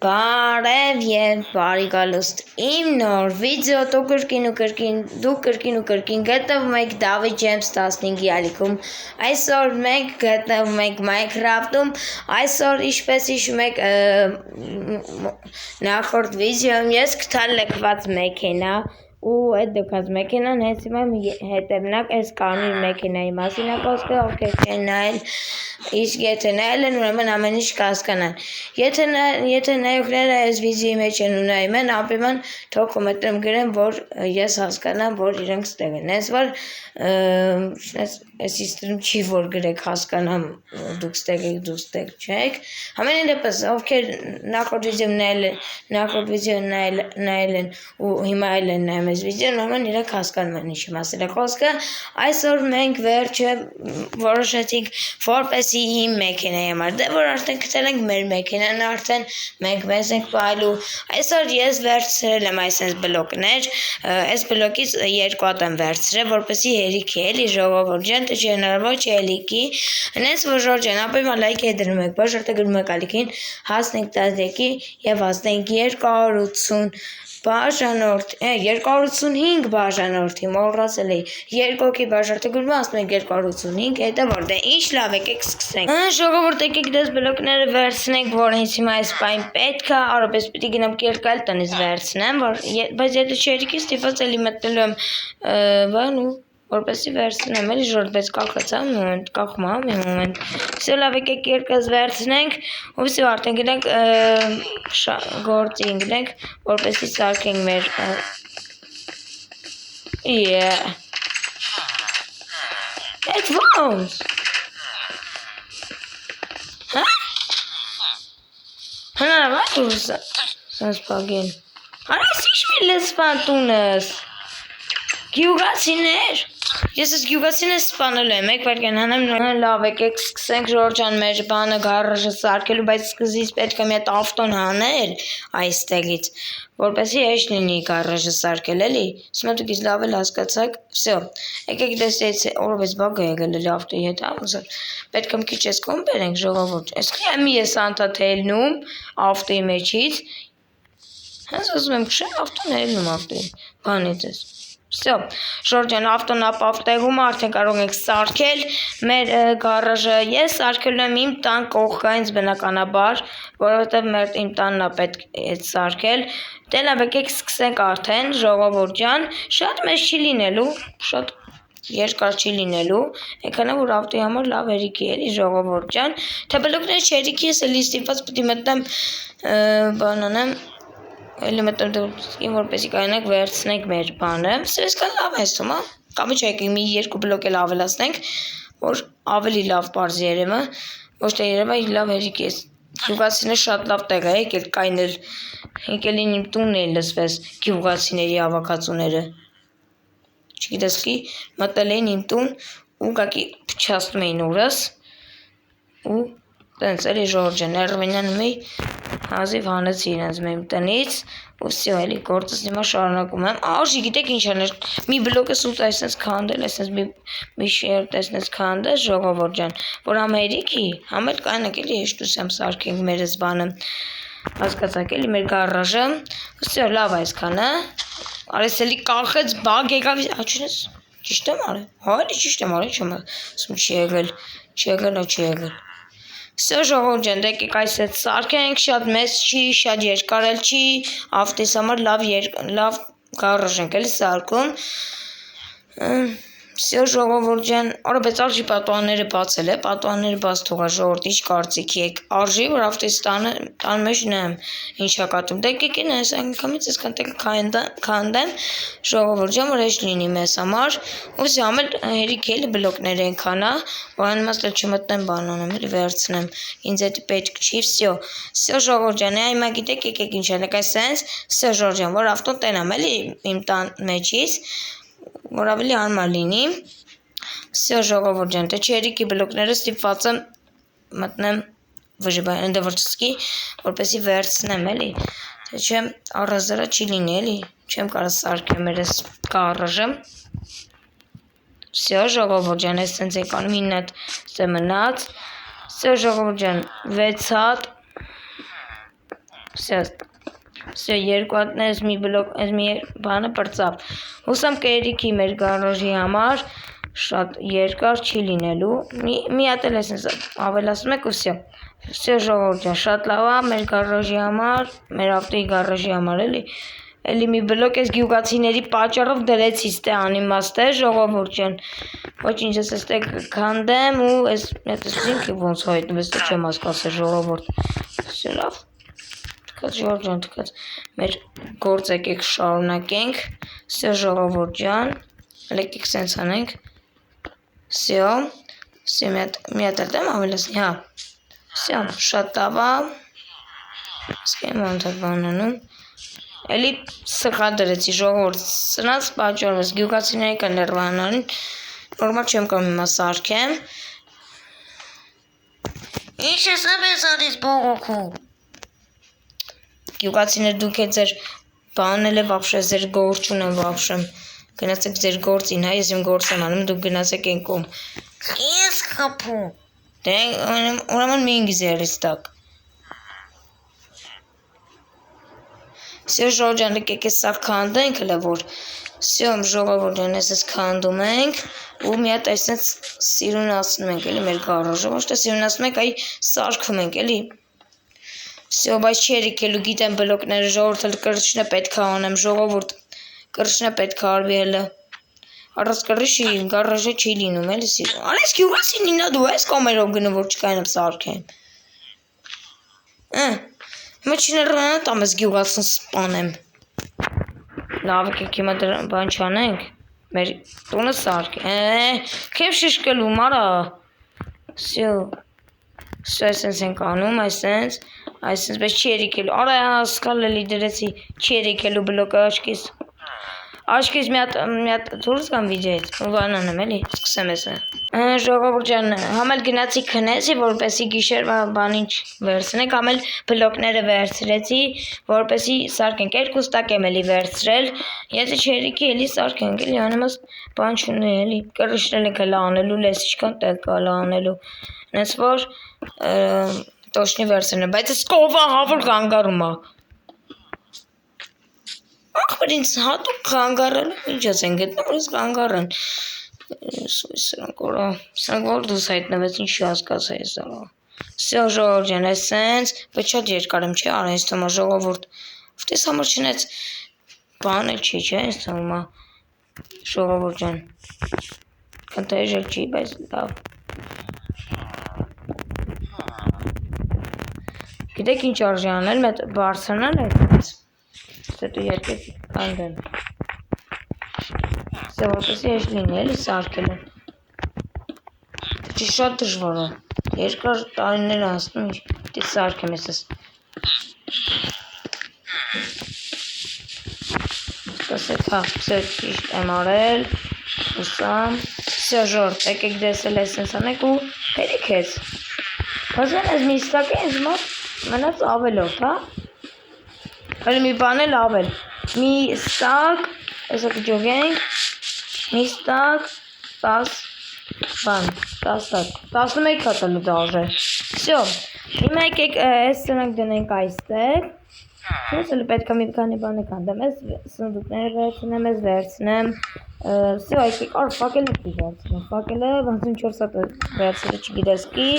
Բարև և բարի գալուստ իմ նոր վիդեո դուք կրկին ու կրկին գտնվում եք David James 15-ի ալիքում։ Այսօր մենք գտնվում ենք Minecraft-ում։ Այսօր ինչպես հիշում եք նախորդ վիդեոյում ես գտա լքված մեքենա ու այդ լքված մեքենան հենց հիմա հետևնակ այս կարմիր մեքենայի մասին է խոսքը, ովքեր չեն նայել, իսկ եթե նայել են, ուրեմն ամեն ինչ կհասկանան։ Եթե նայողները այս վիդեոյի մեջ են ու նայում են, ապրիման թող կոմենտում գրեն, որ ես հասկանամ, որ իրենք ստեղ են։ Հենց որ այս իստրում չի որ գրեք հասկանամ դուք ստեղ եք, դուք ստեղ չեք։ Ամենայն դեպս ովքեր նախորդ վիդեոն նայել են ու հիմա էլ են նայում այս վիդեոն, ուրեմն իրենք հասկանում են ինչի մասին է խոսքը։ Այսօր մենք վերջը որոշեցինք որպեսի իմ մեքենայի համար, դե որ արդեն գտել ենք մեր մեքենան, արդեն մենք մեզ ենք պահելու։ Այսօր ես վերցրել եմ այսպես բլոկներ, այս բլոկից երկու հատ եմ վերցրել, որպեսի հերիքի էլի ժողովուրդ ջան, թե հնարավոր չէ հերիքի։ Հենց որ ժողովուրդ ջան, ապա լայք է դնում եք, բաժարտը գրում եք ալիքին, հասնենք 13-ի եւ հասնենք 280 բաժանորդ, 285 բաժանորդի, մոռացել էի, երկոքի բաժարտը գրում ասում ենք 285, հետո որ դե ինչ լավ եկեք սկսենք։ Ժողովուրդ եկեք դες բլոկները վերցնենք, որ հենց հիմա այս բան պետք է, արոպես պիտի գնամ կերկալ տնից վերցնեմ, բայց եթե չերիկի ստիպված էլի մտնելու եմ բան ու որպեսի վերցնեմ էլի ժորտպես կախացա մոմենտ, կախում եմ մոմենտ։ Всё լավ եկեք երկս վերցնենք, ու всё արդեն գնանք գործին գնանք, որպեսի սարքենք մեր Այդ ոնց։ Հա։ Հնարավոր դուրս սպագեն։ Արես ինչ մի լսպան տունս։ Գյուղացիներ։ Ես ես գյուղացիներ սպանելու եմ, եք վարկան հանեմ լավ եկեք սկսենք Ժորժան մեր բանը գարաժը սարքելու, բայց սկզբից պետք է մի հատ ավտոն հանել այստեղից, որպեսզի հեշտ լինի գարաժը սարքել էլի։ Հիմա դուք ինձ լավ էլ հասկացաք, всё։ Եկեք դες օրովես բագ է եկել էլի ավտոյի հետ, ամուսր։ Պետք է մի քիչ էս կողմ բերենք ժողովուրդ։ Էս քիչ ես անդադ ելնում ավտոյի մեջից։ Հենց ասում եմ քշեմ ավտոն ելնում ավտոյի։ Բանից Всё, Ժորժան ավտոն ապավտեղում արդեն կարող եք սարքել մեր գարաժը։ Ես սարքելու եմ իմ տան կողքից բնականաբար, որովհետև մեր իմ տանն է պետք է սարքել։ Դե լավ եկեք սկսենք արդեն ժողովուրդ ջան, շատ մեծ չի լինելու, շատ երկար չի լինելու, այնքան որ ավտոյի համար լավ հերիքի էլի ժողովուրդ ջան։ Թե բլոկները չերիքի ես էլի ստիպված պիտի մտնեմ բան անեմ Էլի մտնում դուրսին որպեսի կարողանանք վերցնենք մեր բանը։ Սրես կան լավ է ասում, հա։ Կամ չէ եկեք մի երկու բլոկ էլ ավելացնենք, որ ավելի լավ բարձ երևը, ոչ թե երևա լավ հերիք է։ Գյուղացիները շատ լավ տեղ է, եկել կայնել, եկել իմ տունն է լսվես գյուղացիների հավաքածուները։ Չգիտես Ki, մտել էին իմ տուն ու գակի փչացնում էին օրս ու տենց էլի Ժորժը ներվենյանում էի հազիվ հանեցի իրենց մեր տնից ու всё էլի գործս հիմա շարունակում եմ։ Արժի գիտեք ինչ անել։ Մի բլոկը սուտ այսպես քանդել, այսպես մի շերտ այսպես քանդել ժողովուրդ ջան, որ ամերիկի, համել կանեք էլի հեշտությամբ սարքենք մեր այս բանը։ Հասկացաք էլի մեր գարաժը։ Всё լավ այսքանը։ Արես էլի կախեց բագ եկավ, աչնես ճիշտ եմ արել։ Հա էլի ճիշտ եմ արել, չեմ ասում չի եղել։ Всё ժողովուրդ ջան, եկեք այսպես սարքենք, շատ մեծ չի, շատ երկար էլ չի, ավտոյիս համար լավ գարաժ ենք էլի սարքում։ Всё ժողովուրդ ջան, արաբեց արժի պատուհանները բացել է, պատուհանները բաց թողա ժողովուրդ, ինչ կարծիքի եք։ Արժի որ ավտոյիս տան մեջ նայեմ ինչա կատում։ Դե եկեք այս անգամից այսքան տեղ քանդեմ ժողովուրդ ջան, որ հեշտ լինի մեզ համար։ Ու всё ամել հերիք էլի բլոկներ ենքանա, որ անիմաստ չմտնեմ բան անեմ, էլի վերցնեմ։ Ինձ էդ պետք չի, всё ժողովուրդ ջան, հիմա գիտեք եկեք ինչ անեք, այսպես, всё ժողովուրդ ջան, որ ավտոն տենամ էլի իմ տան մեջից, որ ավելի հարմար լինի։ Всё ժողովուրդ ջան, թե չերիքի բլոկները ստիպված եմ մտնեմ դվրճսկի, որպեսի վերցնեմ էլի, թե չէ առազրա չի լինի էլի, չեմ կարող սարքեմ մեր այս գարաժը։ Всё ժողովուրդ ջան, այս տենց եկանում 9 հատ ստե մնաց։ Всё ժողովուրդ ջան, 6 հատ Սա երկու հատն էս մի բլոկ, էս մի բանը պրծավ։ Հուսամ կերիքի մեր գարաժի համար շատ երկար չի լինելու։ Մի հատ էլ էս ավելացնում եք ու սա։ Սա ժողովուրդ ջան, շատ լավ է մեր գարաժի համար, մեր ավտոյի գարաժի համար էլի։ Էլի մի բլոկ էս գյուղացիների պատճառով դրեցի ստե անիմաստ է ժողովուրդ ջան։ Ոչինչ ես էստեղ քանդեմ ու էս ինքը ոնց հայտնվեց դե չեմ հասկացել ժողովուրդ։ Սա լավ։ Թքած ժողովուրդ ջան, թքած մեր գործ եկեք շարունակենք։ Սա ժողովուրդ ջան, եկեք սենց անենք։ Սա մի հատ դեմ ավելացնի, հա։ Սա շատ լավ է։ Սկեմ ոնց բանանում։ Էլի սխալ դրեցի ժողովուրդ, սրանց պատճառով գյուղացիների կներվանալին, նորմալ չեմ կարող հիմա սարքեմ։ Ինչ ես ապես արիս բողոքում։ Գյուղացիներ դուք է ձեր բանել է վապշե, ձեր գործ չունեմ վապշեմ։ Գնացեք ձեր գործին, հա, ես իմ գործ եմ անում, դուք գնացեք են կողմ։ Ես խփում։ Դե ուրեմն մի ինգիզերից տակ։ Սա ժողովուրդ ջան, եկեք էս սա քանդենք հլը որ սա ժողովուրդ ջան, էս քանդում ենք ու մի հատ այսպես սիրունացնում ենք էլի մեր գարաժը, ոչ թե սիրունացնում ենք, այ սարքում ենք էլի։ Սա բայց չի եկելու գիտեմ բլոկները ժողովուրդ կրշնը պետք է անեմ ժողովուրդ կրշնը պետք է արվի հլը։ Առանց կրշի գարաժը չի լինում էլի սիրուն։ Արես գյուղացին ինա դու ես կամերով գնում որ չկայնեմ սարքեմ։ Հիմա չներվանա տամ ես գյուղացին սպանեմ։ Լավ եկեք հիմա բան չանենք, մեր տունը սարք, քեվ շիշկելու մարա, սա այսենց ենք անում, այսենց բես չի երիքելու, արա հասկալ էլի դրեցի, չի երիքելու բլոկը աչքից մի հատ դուրս կամ վիդեոից, բանանեմ էլի, սկսեմ էսը։ Ժողովուրդ ջան, համ էլ գնացի քնեցի, որպեսի գիշերվա բանին վերցնենք, համ էլ բլոկները վերցրեցի, որպեսի սարքենք, երկուս տակ եմ էլի վերցրել, եթե չերիքի էլի սարքենք, էլի անիմաս բան չունի էլի, կրշնել ենք հլա անելու, լես իչքան տեղ կալա անելու, նես որ տոշնի վերցրնեմ, բայց ես կովա հավոր կանգարում է։ Ախր ինձ հատուկ կանգարել, ինչ ես են գտնում, որ ես կանգարեն։ Սրանք որ դուս հայտնվեց, ինչ հասկացա ես դրա։ Սա ժողովուրդ ջան, այսենց, բայց շատ երկար եմ չի արա, ինձ թվում է ժողովուրդ։ Ովտես համար չնեց բան էլ չի, չէ, ինձ թվում է ժողովուրդ ջան։ Քանտեժել չի, բայց լավ։ Գիտեք ինչ արժի անել, մետ բարձրանալ այդպես։ Հետո երկեք կանդեն։ Սա որպեսի էշ լինի, էլի սարքել են։ Չի շատ դժվար է։ Երկար տարիներ անցնում ինչ, դի սարքեմ ես։ Սկսեք, հա, սա ճիշտ եմ արել, ուսամ, սա ժորդ, եկեք դեսել այսենց անեք ու հերիք ես։ Հազեն ես մի ստակ է ինձ մոտ մնաց ավելով, հա։ Հələ մի բան էլ ավել, մի ստակ, այսա կջոգենք, մի ստակ, 10 բան, 10 ստակ, 11 հատալու դաժը, սյո, հիմա եկեք այս սրանք դնենք այստեղ, ես էլ պետք է մի կանի բան է կանդեմ, ես սնդուկները վերցնեմ, սյո, եկեք, ար վակել եկի վերցնեմ, վակելը 64 հատ վերցրը չգիտես կի,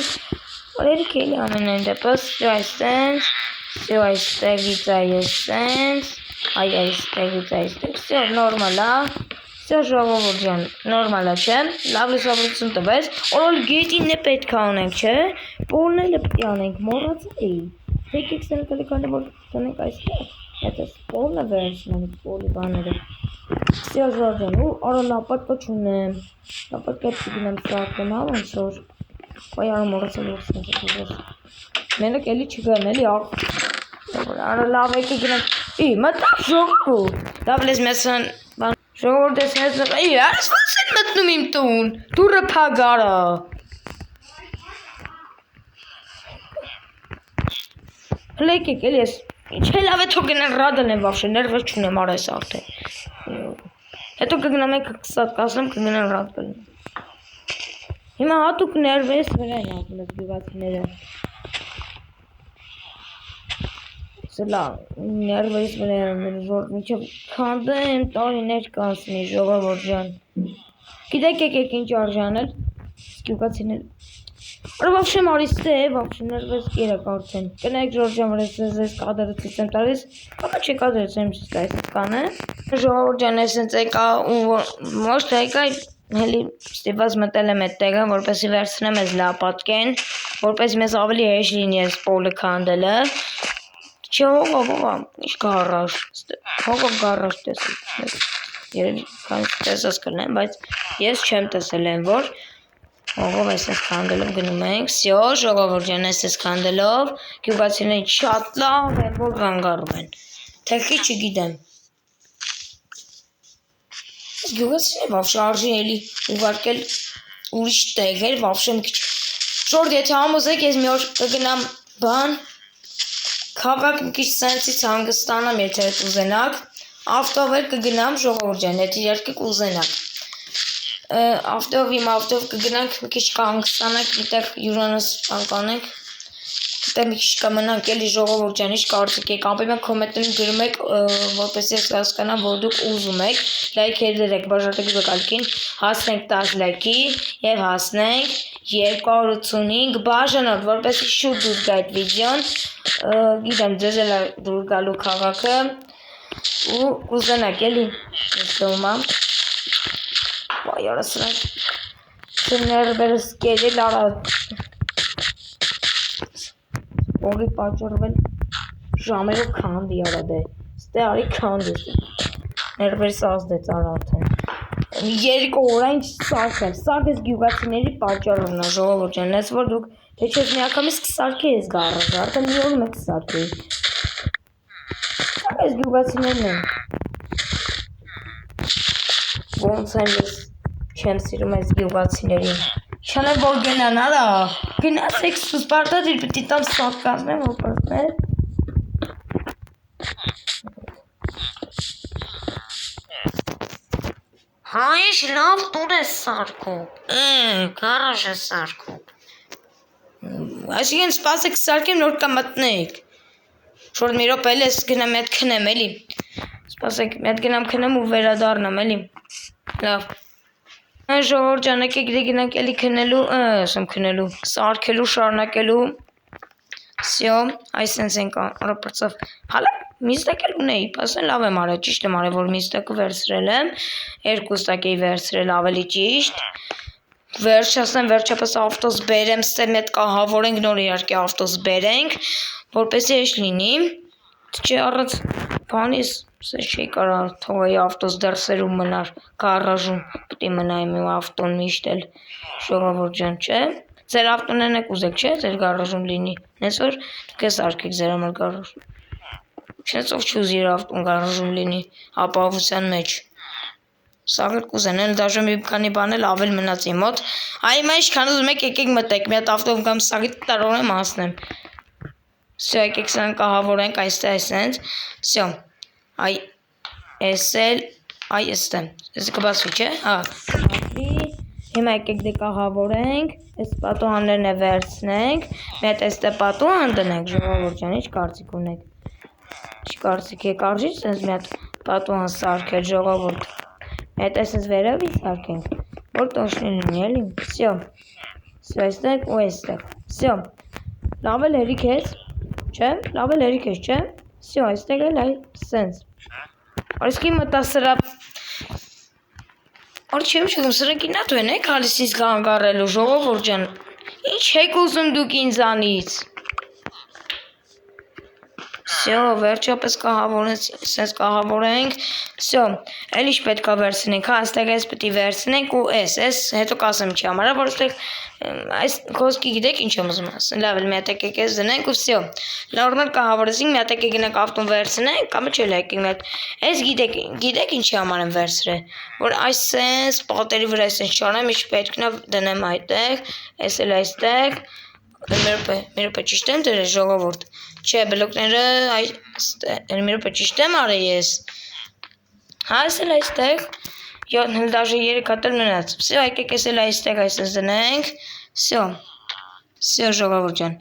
օրերիք էլի ամենայն դեպս, սյո այստենց, Все, այստեղից այսենց, այստեղից այստեղ, все, նորմալ է, все, ժողովուրդ ջան, նորմալ է, չէ, լավ լուսավորություն տվեց, օրոլ գետին է պետք է անենք, չէ, պոլն էլ է պետք է անենք, մոռացել էի, եկեք սենը կլիկանը, որ տնենք այստեղ, հետս պոլն է վերցնենք, պոլի բաները, все, ժողովուրդ ջան, ու օրոլ լապատկա չունեմ, լապատկա չգինեմ սարքեմ, հա, ոնց որ, Ոյ արը մորացել ուրսնես Մենակ էլի չգան էլի Արա լավ եկի գնանք մտավ ժողովուրդ Լավ լեզ մեծան Ժողովուրդ ես մեծան Արս ոնց են մտնում իմ տուն Դուրը փակ արա Հլե եկեք էլի ես Չէ լավ է թող գնան ռադել են վավշե Ներվես չունեմ արա ես արդեն Հետո կգնամ եք կասնեմ կգնան ռադ կլին Հիմա հատուկ ներվես վրա են ապում ես գյուղացիները Սլա ներվերից որ մինչև քանդեմ տարիներ կանցնի ժողովուրդ ջան։ Գիտեք եկեք ինչ արժանել սկյուկացինել։ Вообще Մարիստե, вообще ներվես կերակ արդեն։ Կնայեք Ժորժան վրա ես կադրից եմ տալիս։ Ահա չի կադրից եմ ստայս կանը։ Ժողովուրդ ջան, այսինքն եկա ու ոչ թե եկա հելի ստիպված մտել եմ այդտեղը, որպեսզի վերցնեմ այս լապատկեն, որպեսզի մեզ ավելի հեշտ լինի այս պոլը քանդելը։ Չէ, ինչ գարաժ, հողով գարաժ տեսել։ Երևի տեսած կլինեմ, բայց ես չեմ տեսել եմ, որ հողով այսպես քանդելով գնում ենք։ Всё, ժողովուրդ ջան, այսպես քանդելով գյուղացիները շատ լավ են, որ գանգարում են։ Թեքի չգիտեմ։ Գյուղացիները вообще արժի էլի ուղարկել ուրիշ տեղեր, вообще մի քիչ։ Շորտ, եթե համոզեք, ես մի օր կգնամ բան քաղաք մի քիչ սենսից հանգստանամ, եթե ուզենաք, ավտովել կգնամ ժողովուրդ ջան, եթե իհարկե կուզենաք։ Ավտով կգնանք մի քիչ կհանգստանանք, միտեղ յուրանոց բան կանենք, դե մի քիչ կմնանք էլի ժողովուրդ ջան, ինչ կարծիք եք, ապա կոմենտներում գրում եք, որպեսզի ես հասկանամ, որ դուք ուզում եք, լայքեր դրեք, բաժանեք վկալքին, հասնենք 10 լայքի եւ հասնենք 285 բաժանորդ, որպեսզի շուտ դուր գա այդ վիդեոն, գիտեմ ձեզ էլ դուր գալու քաղաքը ու կուզենաք էլի ստոմա վայ արա սրանք ներվերս կերել արա օգի պատճառվել ժամերով քանդի արա դե ստե արի քանդի ներվերս ազդեց արա արդեն երկու օր ինչ սարքել սարք ես գյուղացիների պատճառովն է ժողովուրդ ջան ես որ դուք թե չէ միանգամից կսարքի ես գարաժը արդեն մի օրում եք սարքի սարք ես գյուղացիներն են ոնց են ես չեմ սիրում այս գյուղացիներին չանեմ որ գնան արա գնացեք սպարտադիր պիտի տամ սարք կազմեմ որպեսներ հա ինչ լավ տուն ես սարքում գարաժ ես սարքում Այսինքն սպասեք սարքեմ նոր կմտնեք Շորտ մի րոպե էլի ես գնամ հետ քնեմ էլի Սպասեք հետ գնամ քնեմ ու վերադառնամ էլի Լավ Ժողովուրդ ջան եկեք գնանք էլի քնելու ասեմ քնելու սարքելու շարունակելու Всё այսպես ենք առապրծով հալա միստակ էլ ունեի ասեն լավ եմ արել ճիշտ եմ արել որ միստակը վերցրել եմ երկու ստակ էի վերցրել ավելի ճիշտ Վերջապես ավտոս բերեմ, ստե մետ կահավորենք նոր իհարկե ավտոս բերենք, որպեսզի էշ լինի, չէ առած բանիս, սե չի կարա թողայի ավտոս դեռ սերում մնար, գարաժում, պիտի մնայմ ու ավտոն միշտ էլ, ժողովուրդ ջան, չէ, ձեր ավտոներն եք ուզեք, չէ, ձեր գարաժում լինի, նես որ դուք ես արկեք ձեր համար գարաժ, չենց ով չուզի իր ավտոն գարաժում լինի, ապահովության մեջ Սաղեր կուզենել, դաժե մի քանի բան էլ ավել մնաց իմ մոտ։ Այ հիմա ինչքան ուզում եք եկեք մտեք, մի հատ ավտով կամ սաղի տարողեմ հասնեմ։ Всё, եկեք սրանք կահավորենք այստեղ այսենց։ Всё։ Այ էսել, այ էստեմ։ Ես կբացվի, չէ՞։ Հա։ Հիմա եկեք դե կահավորենք, այս պատուհաններն է վերցնենք, մի հատ էստե պատուհան դնենք, ժողովուրդ ջան, ինչ կարծիք ունեք։ Ինչ կարծիք եք, արժի՞ sense մի հատ պատուհան սարքել, ժողովուրդ։ Այդ այսպես վերևի սարքենք, որ տոշնի լինի, էլի, всё, всё, այստեղ ու այստեղ, всё, լավ էլ հերիք ես, չէ, լավ էլ հերիք ես, չէ, всё, այստեղ էլ այ սենց, արիսկի մտա սրա, որ չեմ շուտում, սրանք ինատու են, եք հալիսից գանգարելու, ժողովուրդ ջան, ինչ եք ուզում դուք ինձանից, Всё, վերջապես կահավորենք, всё, էլ ինչ պետք է վերցնենք, հա, այստեղ էս պետք է վերցնենք ու էս, հետո կասեմ չի համարա, որ այստեղ այս խոսքի գիտեք ինչ եմ ուզում ասել, լավ էլ մի հատ եկեք էս դնենք ու всё, նորմալ կահավորեցինք, մի հատ եկեք գնանք ավտոն վերցնենք, կամ չէ եկեք մի հատ, էս գիտեք ինչի համար եմ վերցրել, որ այսպես պատերի վրա այսպես չանեմ, ինչ պետք է դնեմ այդտեղ, էս էլ այստեղ Մի րոպե ճիշտ եմ դրել ժողովուրդ, չէ բլոկները մի րոպե ճիշտ եմ արել ես, հա ես էլ այստեղ, դաժե 3 հատ էլ մնաց, всё եկեք ես էլ այստեղ այսպես դնենք, всё ժողովուրդ ջան,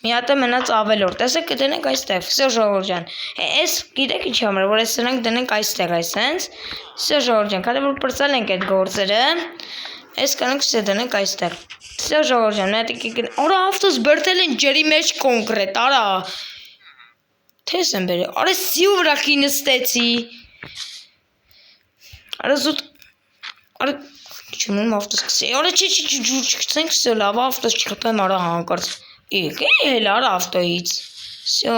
Մի հատ է մնաց ավելորդ, տեսեք կդնենք այստեղ, всё ժողովուրդ ջան, այս գիտեք ինչ համար, որ այս սրանք դնենք այստեղ, այսենց, всё ժողովուրդ ջան, քանի որ պրծել ենք այդ գործերը, այս կանանք всё դնենք այստեղ, всё ժողովուրդ ջան, արա ավտոս բրդել են ջրի մեջ կոնկրետ, արա, թես եմ բերել, արա սիու վրա խի նստեցի, արա զուտ, արա, չմնում ավտոս կսի, արա չգցենք, всё լավ, ավտոս չխփեմ, արա հանկարծ, Եկե էլ արա ավտոյից, всё,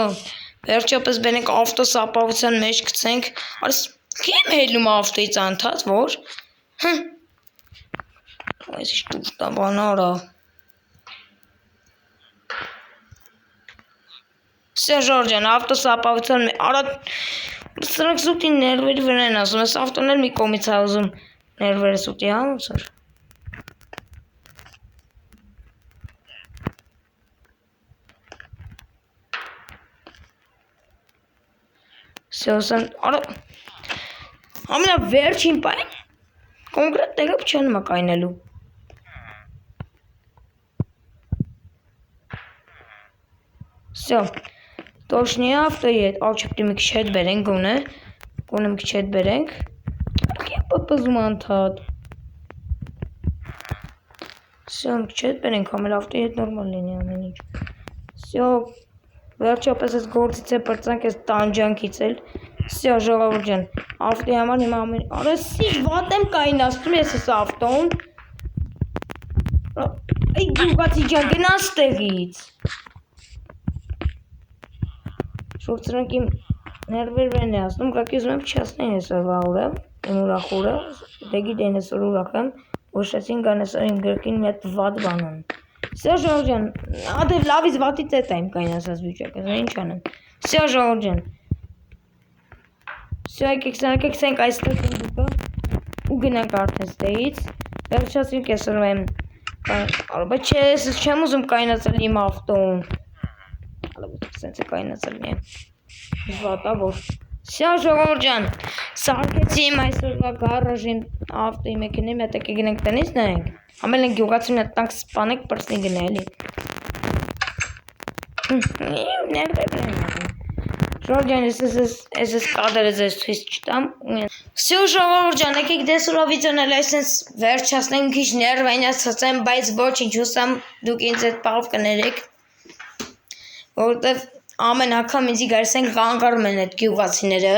վերջապես բերենք ավտոս ապահովության մեջ գցենք, արս կեմ հելնում ավտոյից անդադ, որ, այս ինչ տուշտա բան արա, всё ժողովուրդ ջան, ավտոս ապահովության մեջ, արա, սրանք զուտի ներվերի վրա են ասում, այս ավտոն էլ մի կողմից է ուզում ներվերը զուտի, հա ոնց որ Սյոսան, արա, ամենավերջին պայն, կոնկրետ տեղը չանում է կայնելու։ Սյո, տոշնի ավտոյի հետ, աուչեպտի մի քիչ հետ բերենք գոնե, մի քիչ հետ բերենք, կեմ պպզում անդադ։ Սյո, մի քիչ հետ բերենք, համել ավտոյի հետ նորմալ լինի ամեն ինչ։ Սյո, վերջապես այս գործից է պրծանք այս տանջանքից էլ, всё ժողովուրդ ջան, ավտոյի համար հիմա ամեն, արա սի վատ եմ կայնացնում ես այս ավտոն, այ գյուղացի ջան գնաց տեղից, շուրջ սրանք իմ ներվեր են ասնում, կակի ուզում եմ փչացնեն այսօր վաղուրը, իմ ուրախուրը, դե գիտեն այսօր ուրախ եմ, ուշեցին գան այսօր իմ գրկին մի հատ վատ բան են։ Всё ժողովուրդ ջան, ադե լավից վատից էտ եմ կայնացած վիճակը, ինչ անեմ։ Всё ժողովուրդ ջան։ Всё եկեք սենք այստեղ դուկը ու գնանք արդեն ստեղից։ Վերջացրինք այսօր եմ բայց չէ, ես չեմ ուզում կայնացել իմ ավտոն։ Սենց է կայնացել միայն։ Վատա որ։ Всё ժողովուրդ ջան, սարքեցի իմ այսօրվա գարաժին ավտոյի մեքենայի մի հատ եկեք գնանք տնից նայենք։ Ամեն են գյուղացին հետ տանք սպանեք պրծնի գնա էլի։ Ներվեր են ասում։ Ժողովուրդ ջան, ես կադրը ձեզ ցույց չտամ։ Всё ժողովուրդ ջան, եկեք դեսուրո վիդեոն էլ այսպես վերջացնենք, քիչ ներվայնացած եմ, բայց ոչինչ հուսամ դուք ինձ այդ պահով կներեք։ Որովհետև ամեն անգամ ինձի գալիս են կանգառում են այդ գյուղացիները,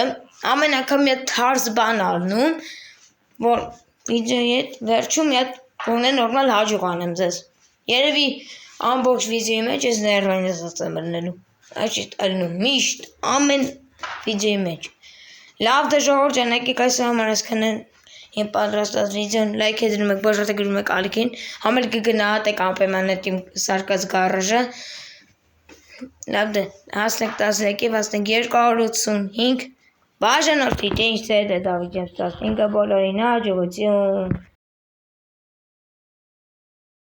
ամեն անգամ մի հատ թարս բան առնում, որ վիդեոյի հետ վերջում մի հատ գոնե նորմալ հաջող անեմ ձեզ։ Երևի ամբողջ վիդեոյի մեջ ես ներվայնացած եմ ելնելու։ Այլնում միշտ ամեն վիդեոյի մեջ։ Լավ դե ժողովուրդ ջան, եկեք այս համար այսքանն իմ պատրաստած վիդեոն լայք է դնում եք, բաժանեք գրում եք ալիքին, համել կգնահատեք անպայման իմ սարկած գարաժը։ Լավ դե, հասնենք 13-ի, հասնենք 285, բաժանորդի, թե ինչ է դա վիդեոն ստացինք բոլորին հաջողություն։